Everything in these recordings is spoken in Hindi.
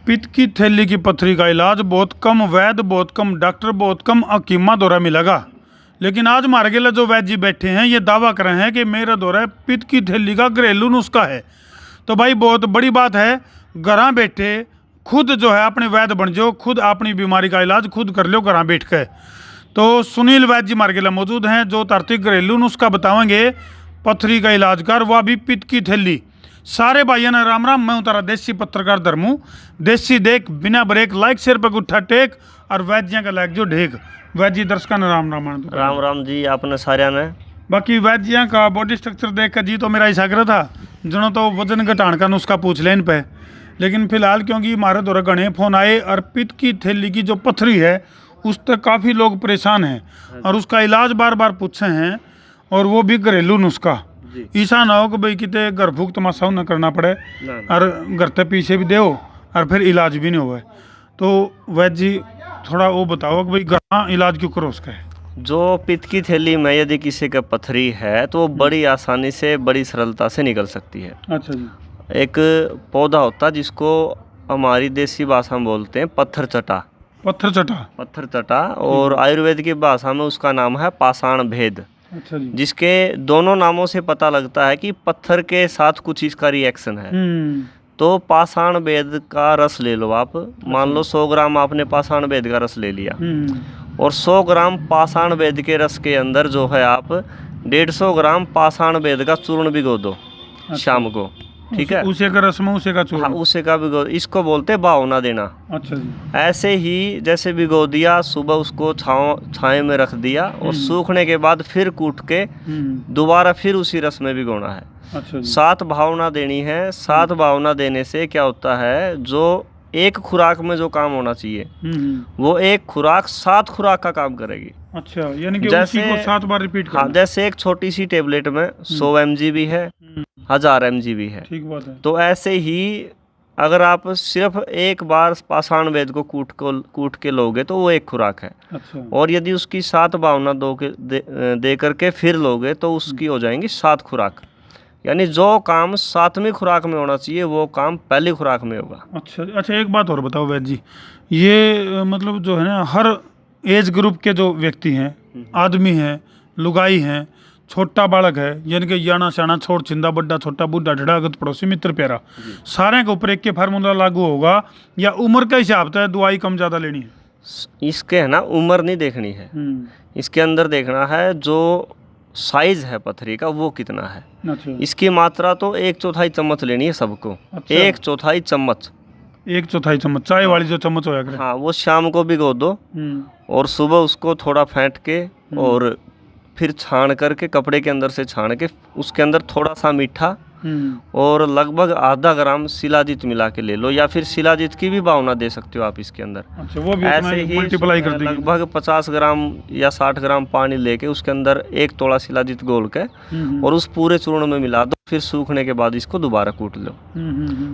पित्त की थैली की पथरी का इलाज बहुत कम वैद्य, बहुत कम डॉक्टर, बहुत कम हकीमा द्वारा मिलेगा। लेकिन आज हमारे गेला जो वैद्य जी बैठे हैं ये दावा कर रहे हैं कि मेरा दौरा पित्त की थैली का घरेलू नुस्खा है। तो भाई बहुत बड़ी बात है, घर बैठे खुद जो है अपने वैद्य बन जाओ, खुद अपनी बीमारी का इलाज खुद कर लो घर बैठ के। तो सुनील वैद्य जी हमारे गेला मौजूद हैं जो तार्थिक घरेलू नुस्खा बतावेंगे पथरी का इलाज कर, वह भी पित्त की थैली। सारे भाइयों ने राम राम, मैं हूं तारा देसी पत्रकार धर्मू। देसी देख बिना ब्रेक, लाइक शेयर पे गुट्ठा टेक और वैद्य का लाइक जो ढेक। वैद्य जी दर्शकों ने राम राम। राम राम जी आपने सारिया ने। बाकी वैद्य का बॉडी स्ट्रक्चर देख कर जी तो मेरा ऐसा आग्रह था जनो तो वजन घटाने का नुस्खा पूछ लें इन पे। लेकिन फिलहाल क्योंकि हमारे द्वारा घने फोन आए और पित्त की थैली की जो पथरी है उस तक काफ़ी लोग परेशान हैं और उसका इलाज बार बार पूछे हैं, और वो भी घरेलू नुस्खा। ऐसा ना हो कि भाई कितने घर फूक तमाशा न करना पड़े और घर तक पीछे भी दो और फिर इलाज भी नहीं हुआ। तो वैद्य जी थोड़ा वो बताओ कि भाई घर इलाज क्यों करो उसका है। जो पित्त की थैली में यदि किसी का पथरी है तो वो बड़ी आसानी से, बड़ी सरलता से निकल सकती है। अच्छा जी। एक पौधा होता है जिसको हमारी देसी भाषा में बोलते हैं पत्थर चटा। पत्थर चटा। पत्थर चटा और आयुर्वेद की भाषा में उसका नाम है पाषाण भेद। अच्छा जी। जिसके दोनों नामों से पता लगता है कि पत्थर के साथ कुछ इसका रिएक्शन है। तो पाषाण भेद का रस ले लो आप। मान लो 100 ग्राम आपने पाषाण भेद का रस ले लिया और 100 ग्राम पाषाण भेद के रस के अंदर जो है आप 150 ग्राम पाषाण भेद का चूर्ण भिगो दो। शाम को, ठीक है। उसे का रस में उसे का चूर्ण। हाँ, उसे का भिगो, इसको बोलते भावना देना। अच्छा जी। ऐसे ही जैसे भिगो दिया, सुबह उसको छाए में रख दिया और सूखने के बाद फिर कूट के दोबारा फिर उसी रस में भिगोना है। अच्छा जी। 7 भावना देनी है। 7 भावना देने से क्या होता है, जो एक खुराक में जो काम होना चाहिए वो एक खुराक 7 खुराक का काम करेगी। अच्छा, यानी कि उसी को 7 बार रिपीट करना। हाँ, जैसे एक छोटी सी टेबलेट में 100 mg भी है, 1000 mg भी है। ठीक बात है। तो ऐसे ही अगर आप सिर्फ एक बार पाषाण भेद को कूट के लोगे तो वो एक खुराक है। अच्छा। और यदि उसकी 7 भावना दे करके फिर लोगे तो उसकी हो जाएंगी 7 खुराक। यानी जो काम 7वीं खुराक में होना चाहिए वो काम पहली खुराक में होगा। अच्छा अच्छा, एक बात और बताओ वैद्य जी, ये मतलब जो है ना हर एज ग्रुप के जो व्यक्ति हैं, आदमी हैं, लुगाई हैं, छोटा बालक है, यानी कि याना शाना छोड़ छिंदा बड्डा छोटा बूढ़ा ढड़ा अगत पड़ोसी मित्र प्यारा, सारे के ऊपर एक के फार्मूला लागू होगा या उम्र का हिसाब से दवाई कम ज़्यादा लेनी है? इसके है ना उम्र नहीं देखनी है, इसके अंदर देखना है जो साइज है पथरी का वो कितना है। अच्छा। इसकी मात्रा तो 1/4 चम्मच लेनी है सबको। अच्छा। 1/4 चम्मच। 1/4 चम्मच चाय वाली जो चम्मच होया करे। हाँ, वो शाम को भिगो दो और सुबह उसको थोड़ा फेंट के और फिर छान करके कपड़े के अंदर से छान के उसके अंदर थोड़ा सा मीठा और लगभग आधा ग्राम शिलाजीत मिला के ले लो, या फिर शिलाजीत की भी भावना दे सकते हो आप इसके अंदर। अच्छा, वो भी ऐसे ही मल्टीप्लाई कर देंगे। लगभग 50 ग्राम या 60 ग्राम पानी लेके उसके अंदर 1 तोड़ा शिलाजीत घोल के और उस पूरे चूर्ण में मिला दो। फिर सूखने के बाद इसको दोबारा कूट लो।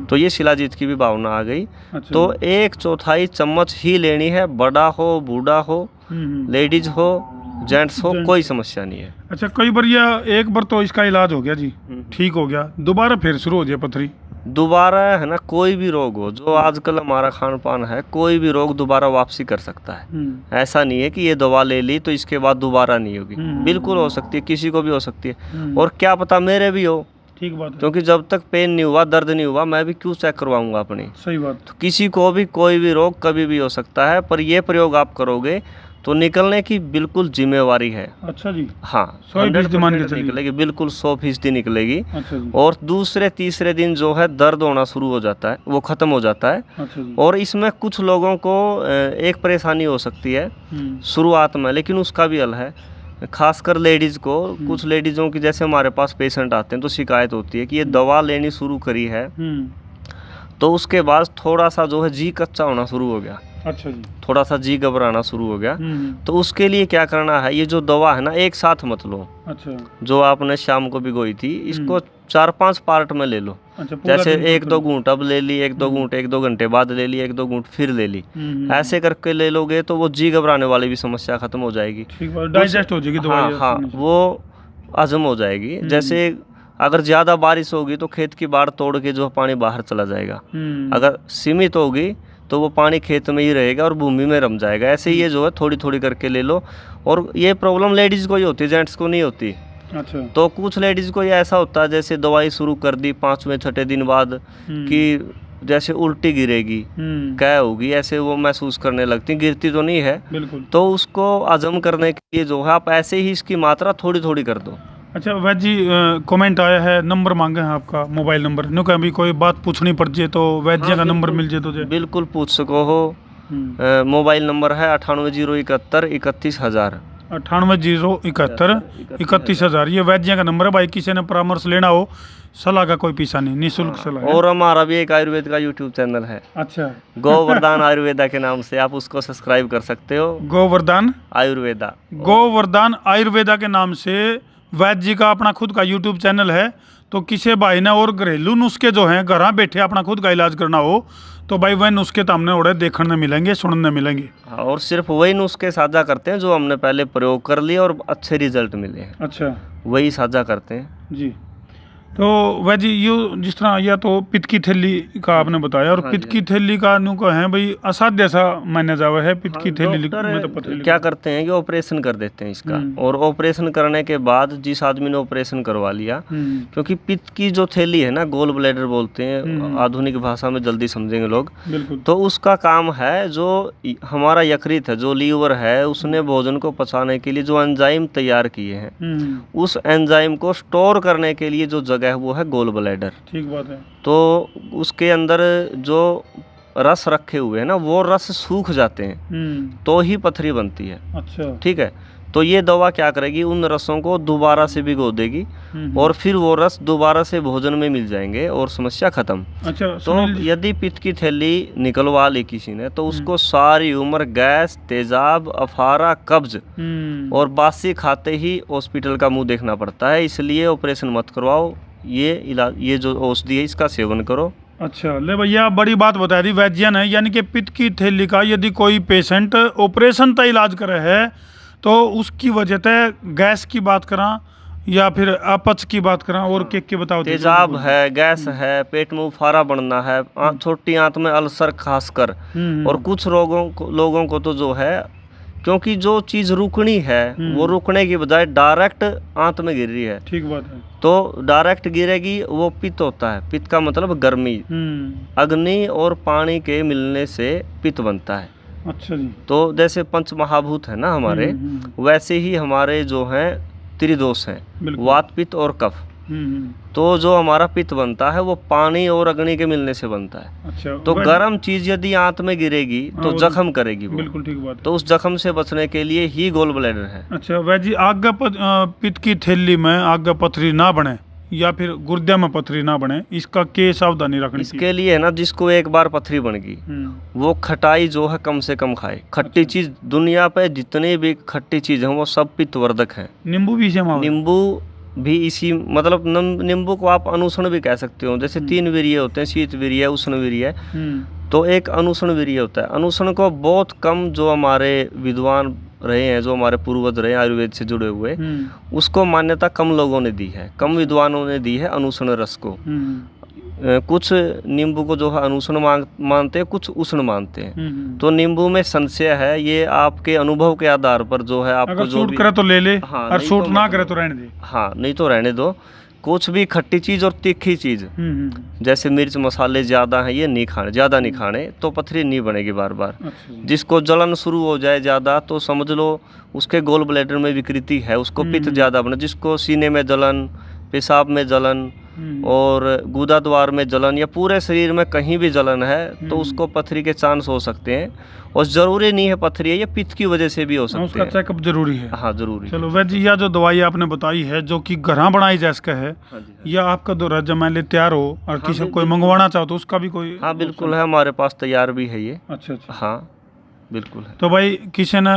तो ये शिलाजीत की भी भावना आ गई। अच्छा। तो 1/4 चम्मच ही लेनी है। बड़ा हो, बूढ़ा हो, लेडीज हो, जेंट्स हो, कोई समस्या नहीं है। अच्छा, कई बार या एक बार तो इसका इलाज हो गया जी, ठीक हो गया, दोबारा फिर शुरू हो जाए पथरी। दोबारा है ना, कोई भी रोग हो जो आजकल हमारा खान पान है, कोई भी रोग दोबारा वापसी कर सकता है। ऐसा नहीं है कि ये दवा ले ली तो इसके बाद दोबारा नहीं होगी। बिल्कुल हो सकती है, किसी को भी हो सकती है, और क्या पता मेरे भी हो। ठीक बात है। क्योंकि जब तक पेन नहीं हुआ, दर्द नहीं हुआ, मैं भी क्यों चेक करवाऊंगा अपनी। सही बात। तो किसी को भी कोई भी रोग कभी भी हो सकता है, पर ये प्रयोग आप करोगे तो निकलने की बिल्कुल जिम्मेवारी है। अच्छा जी। हाँ, 100% मान के निकलेगी, बिल्कुल 100% निकलेगी। अच्छा जी। और दूसरे तीसरे दिन जो है दर्द होना शुरू हो जाता है, वो खत्म हो जाता है। अच्छा जी। और इसमें कुछ लोगों को एक परेशानी हो सकती है शुरुआत में, लेकिन उसका भी हल है। खासकर लेडीज़ को, कुछ लेडीज़ों की जैसे हमारे पास पेशेंट आते हैं तो शिकायत होती है कि ये दवा लेनी शुरू करी है तो उसके बाद थोड़ा सा जो है जी कच्चा होना शुरू हो गया। अच्छा जी। थोड़ा सा जी घबराना शुरू हो गया। तो उसके लिए क्या करना है, ये जो दवा है ना एक साथ मत लो। अच्छा। जो आपने शाम को भिगोई थी इसको 4-5 पार्ट में ले लो। अच्छा, जैसे 1-2 घूंट अब ले ली, 1-2 घूंट 1-2 घंटे बाद ले ली, 1-2 घूंट फिर ले ली। ऐसे करके ले लोगे तो वो जी घबराने वाली भी समस्या खत्म हो जाएगी। डाइजेस्ट हो जाएगी दवाई। हाँ, वो हजम हो जाएगी। जैसे अगर ज़्यादा बारिश होगी तो खेत की बाढ़ तोड़ के जो पानी बाहर चला जाएगा, अगर सीमित होगी तो वो पानी खेत में ही रहेगा और भूमि में रम जाएगा। ऐसे ही ये जो है थोड़ी थोड़ी करके ले लो। और ये प्रॉब्लम लेडीज़ को ही होती है, जेंट्स को नहीं होती। अच्छा। तो कुछ लेडीज़ को ये ऐसा होता है, जैसे दवाई शुरू कर दी 5वें 6ठे दिन बाद कि जैसे उल्टी गिरेगी, क्या होगी, ऐसे वो महसूस करने लगती, गिरती तो नहीं है बिल्कुल। तो उसको हजम करने के लिए जो है आप ऐसे ही इसकी मात्रा थोड़ी थोड़ी कर दो। अच्छा वैद जी, कमेंट आया है, नंबर मांगे हैं आपका, मोबाइल नंबर, न्यू कभी कोई बात पूछनी पड़ जाए तो वैद जी का नंबर मिल जाए तो बिल्कुल पूछ सको हो। मोबाइल नंबर है 9801 31,000। 9801 31,000 ये वैद जी का नंबर है। भाई किसी ने परामर्श लेना हो, सलाह का कोई पैसा नहीं, निःशुल्क सलाह है। और हमारा भी एक आयुर्वेद का यूट्यूब चैनल है। अच्छा। गोवर्धन आयुर्वेदा के नाम से, आप उसको सब्सक्राइब कर सकते हो। गोवर्धन आयुर्वेदा, गोवर्धन आयुर्वेदा के नाम से वैद जी का अपना खुद का यूट्यूब चैनल है। तो किसी भाई ने और घरेलू नुस्खे जो हैं घर बैठे अपना खुद का इलाज करना हो तो भाई वह नुस्खे तो हमने उड़े देखने मिलेंगे, सुनने मिलेंगे। हाँ, और सिर्फ वही नुस्खे साझा करते हैं जो हमने पहले प्रयोग कर लिए और अच्छे रिजल्ट मिले हैं। अच्छा। वही साझा करते हैं जी। तो वह जी ये जिस तरह या तो पित्त की थैली का आपने बताया, और पित्त की थैली का नु को है भाई असाध्य सा माना जावा है पित्त की थैली में तो पथरी क्या करते हैं कि ऑपरेशन कर देते हैं इसका। और ऑपरेशन करने के बाद जिस आदमी ने ऑपरेशन करवा लिया, क्योंकि पित्त की जो थैली है ना, गोल ब्लैडर बोलते हैं आधुनिक भाषा में, जल्दी समझेंगे लोग, तो उसका काम है जो हमारा यकृत है, जो लीवर है, उसने भोजन को पचाने के लिए जो एंजाइम तैयार किए हैं, उस एंजाइम को स्टोर करने के लिए जो जगह है वो है गोल ब्लैडर। ठीक बात है। तो उसके अंदर जो रस रखे हुए हैं ना, वो रस सूख जाते हैं तो ही पथरी बनती है। अच्छा। ठीक है। तो ये दवा क्या करेगी, उन रसों को दोबारा से भिगो देगी और फिर वो रस दोबारा से भोजन में मिल जाएंगे और समस्या खत्म। अच्छा। तो यदि पित्त की थैली निकलवा ली किसी ने तो उसको सारी उम्र गैस, तेजाब, अफारा, कब्ज और बासी खाते ही हॉस्पिटल का मुंह देखना पड़ता है। इसलिए ऑपरेशन मत करवाओ, ये इलाज, ये जो औषधि है इसका सेवन करो। अच्छा। ले भैया बड़ी बात बता दी वैद्यन है, यानी कि पित्त की थैली का यदि कोई पेशेंट ऑपरेशन का इलाज करे है तो उसकी वजह से गैस की बात करा या फिर अपच की बात करा और के बताओ। तेजाब है, गैस है, पेट में उफारा बढ़ना है, छोटी आंत में अल्सर खासकर, और कुछ लोगों को तो जो है, क्योंकि जो चीज़ रुकनी है वो रुकने की बजाय डायरेक्ट आंत में गिर रही है। ठीक बात है। तो डायरेक्ट गिरेगी, वो पित्त होता है। पित्त का मतलब गर्मी, अग्नि और पानी के मिलने से पित्त बनता है। अच्छा जी। तो जैसे पंच महाभूत है ना हमारे, वैसे ही हमारे जो हैं त्रिदोष हैं, वात, पित्त और कफ। तो जो हमारा पित्त बनता है वो पानी और अग्नि के मिलने से बनता है। अच्छा। तो गर्म चीज यदि आंत में गिरेगी तो जख्म करेगी वो। बिल्कुल ठीक बात है। तो उस जख्म से बचने के लिए ही गोल ब्लैडर है। अच्छा वैद्य जी, आगे पित्त की थैली में आगे पथरी ना बने या फिर गुर्दे में पथरी ना बने, इसका क्या सावधानी रखनी? इसके लिए है ना, जिसको एक बार पथरी बन गई वो खटाई जो है कम से कम खाए। खट्टी चीज, दुनिया पे जितनी भी खट्टी चीज है वो सब पित्तवर्धक है। नींबू भी नींबू भी इसी, मतलब नींबू को आप अनुषण भी कह सकते हो। जैसे 3 वीर्य होते हैं, शीत वीर्य, उष्ण वीर्य, तो एक अनुषण वीर्य होता है। अनुषण को बहुत कम जो हमारे विद्वान रहे हैं, जो हमारे पूर्वज रहे हैं आयुर्वेद से जुड़े हुए, उसको मान्यता कम लोगों ने दी है, कम विद्वानों ने दी है अनुषण रस को। कुछ नींबू को जो है अनुषण मानते हैं, कुछ उष्ण मानते हैं। तो नींबू में संशय है, ये आपके अनुभव के आधार पर जो है आपको अगर जो सूट करे तो ले ले, हाँ, और सूट ना करे तो रहने दे। हाँ, नहीं तो रहने दो। कुछ भी खट्टी चीज और तीखी चीज, जैसे मिर्च मसाले ज्यादा हैं, ये नहीं खाने, ज्यादा नहीं खाने, तो पथरी नहीं बनेगी बार बार। जिसको जलन शुरू हो जाए ज्यादा तो समझ लो उसके गोल ब्लैडर में विकृति है, उसको पित्त ज्यादा बने। जिसको सीने में जलन, पेशाब में जलन और गुदा द्वार में जलन या पूरे शरीर में कहीं भी जलन है तो उसको पथरी के चांस हो सकते हैं। और जरूरी नहीं है पथरी है, ये पित्त की वजह से भी हो सकते हैं। उसका चेकअप जरूरी है। हाँ जरूरी। चलो वैद्य जी, यह जो दवाई आपने बताई है जो कि घरा बनाई जैसा है, या आपका दौरा जब मान ले तैयार हो और किसी कोई मंगवाना चाहो तो उसका भी कोई? हाँ बिल्कुल है, हमारे पास तैयार भी है ये। अच्छा। हाँ बिल्कुल है। तो भाई किसी ने,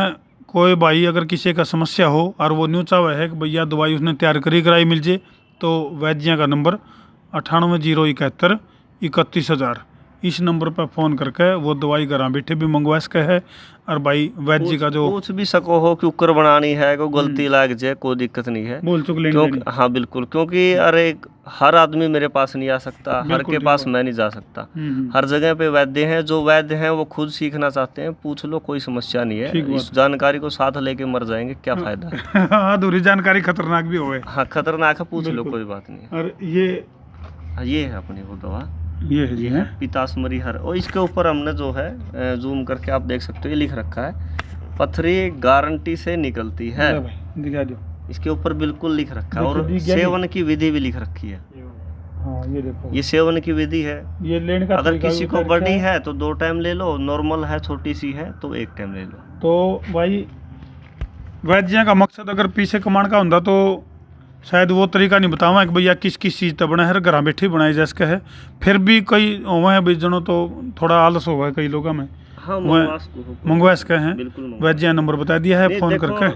कोई भाई अगर किसी का समस्या हो और वो न्यू चाहे है कि भैया दवाई उसने तैयार करी कराई मिल जाए, तो वैद्य का नंबर 9801 31,000, इस नंबर पर फ़ोन करके वो दवाई घर बैठे भी मंगवा सके है। और भाई वैद्य जी का जो पूछ भी सको हो कि कुकर बनानी है, कोई गलती लाग जाए कोई दिक्कत नहीं है, बोल चुक लेंगे क्योंकि हाँ बिल्कुल, क्योंकि अरे हर आदमी मेरे पास नहीं आ सकता, हर के पास मैं नहीं जा सकता। हर जगह पे वैद्य हैं, जो वैद्य हैं वो खुद सीखना चाहते हैं, पूछ लो कोई समस्या नहीं है। इस जानकारी को साथ लेके मर जाएंगे क्या फायदा। अधूरी जानकारी खतरनाक भी होए। हाँ खतरनाक है, पूछ लो कोई बात नहीं है। और ये है अपनी वो दवा, ये है जी है पितास्मरी हर। और इसके ऊपर हमने जो है जूम करके आप देख सकते हो, ये लिख रखा है पथरी गारंटी से निकलती है, दिखा दो। इसके ऊपर बिल्कुल लिख रखा है, और सेवन की विधि भी लिख रखी है। हाँ ये देखो, ये सेवन की विधि है। ये लेने का अगर किसी को बड़ी है तो 2 टाइम ले लो, नॉर्मल है छोटी सी है तो 1 टाइम ले लो। तो भाई वैद्य का मकसद अगर पीछे कमांड का होता तो शायद वो तरीका नहीं बतावा कि भैया किस किस चीज़ तक बना है, घर बैठे बनाई जा सके है। फिर भी कई हुए हैं बीजनों तो थोड़ा आलस हुआ है कई लोगों में, हाँ मंगवा सके हैं। वैद्य नंबर बता दिया है फ़ोन करके।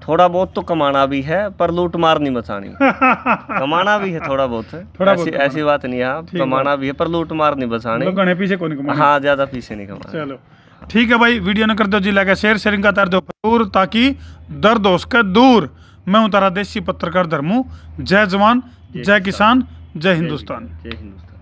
थोड़ा बहुत तो कमाना भी है, पर लूट मार नहीं मचानी। कमाना भी है थोड़ा बहुत है, ऐसी बात नहीं है, कमाना भी है पर लूट मार नहीं बचानी। पीछे कौन कमाना, हाँ ज्यादा पीछे नहीं कमाना। चलो ठीक है भाई, वीडियो न कर दो जी लाइक शेयर, शेयरिंग का दर्द दूर ताकि दर्द हो उसका दूर। मैं हूँ तारा देसी पत्रकार धर्मू। जय जवान, जय किसान, जय हिंदुस्तान। जय हिंदुस्तान।